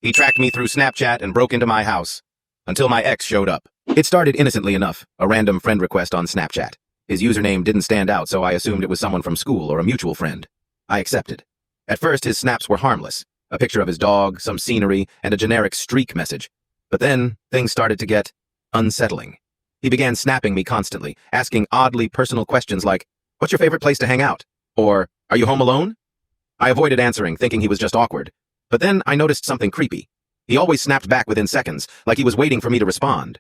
He tracked me through Snapchat and broke into my house. Until my ex showed up. It started innocently enough, a random friend request on Snapchat. His username didn't stand out, so I assumed it was someone from school or a mutual friend. I accepted. At first, his snaps were harmless. A picture of his dog, some scenery, and a generic streak message. But then, things started to get unsettling. He began snapping me constantly, asking oddly personal questions like, "What's your favorite place to hang out?" Or, "Are you home alone?" I avoided answering, thinking he was just awkward. But then I noticed something creepy. He always snapped back within seconds, like he was waiting for me to respond.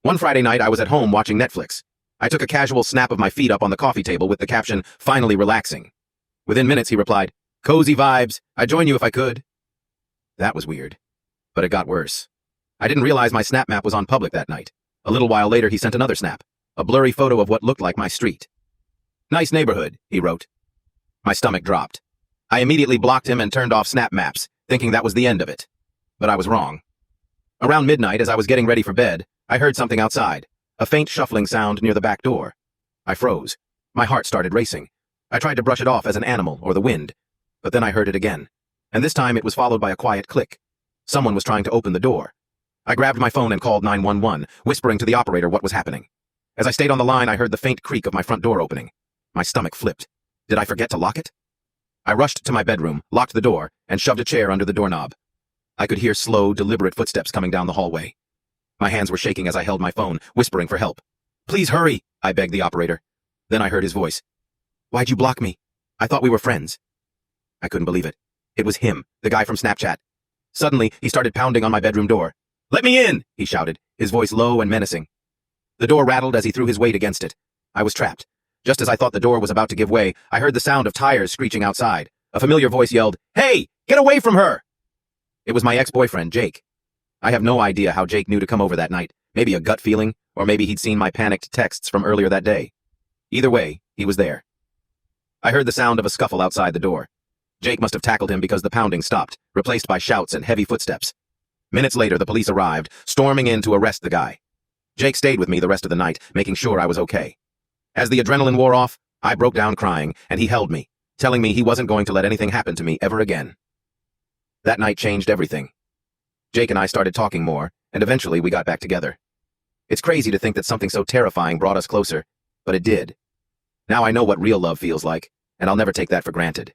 One Friday night, I was at home watching Netflix. I took a casual snap of my feet up on the coffee table with the caption, "Finally relaxing." Within minutes, he replied, "Cozy vibes. I'd join you if I could." That was weird. But it got worse. I didn't realize my Snap Map was on public that night. A little while later, he sent another snap, a blurry photo of what looked like my street. "Nice neighborhood," he wrote. My stomach dropped. I immediately blocked him and turned off Snap Maps, thinking that was the end of it. But I was wrong. Around midnight, as I was getting ready for bed, I heard something outside, a faint shuffling sound near the back door. I froze. My heart started racing. I tried to brush it off as an animal or the wind, but then I heard it again. And this time it was followed by a quiet click. Someone was trying to open the door. I grabbed my phone and called 911, whispering to the operator what was happening. As I stayed on the line, I heard the faint creak of my front door opening. My stomach flipped. Did I forget to lock it? I rushed to my bedroom, locked the door, and shoved a chair under the doorknob. I could hear slow, deliberate footsteps coming down the hallway. My hands were shaking as I held my phone, whispering for help. "Please hurry," I begged the operator. Then I heard his voice. "Why'd you block me? I thought we were friends." I couldn't believe it. It was him, the guy from Snapchat. Suddenly, he started pounding on my bedroom door. "Let me in!" he shouted, his voice low and menacing. The door rattled as he threw his weight against it. I was trapped. Just as I thought the door was about to give way, I heard the sound of tires screeching outside. A familiar voice yelled, "Hey, get away from her!" It was my ex-boyfriend, Jake. I have no idea how Jake knew to come over that night. Maybe a gut feeling, or maybe he'd seen my panicked texts from earlier that day. Either way, he was there. I heard the sound of a scuffle outside the door. Jake must have tackled him because the pounding stopped, replaced by shouts and heavy footsteps. Minutes later, the police arrived, storming in to arrest the guy. Jake stayed with me the rest of the night, making sure I was okay. As the adrenaline wore off, I broke down crying, and he held me, telling me he wasn't going to let anything happen to me ever again. That night changed everything. Jake and I started talking more, and eventually we got back together. It's crazy to think that something so terrifying brought us closer, but it did. Now I know what real love feels like, and I'll never take that for granted.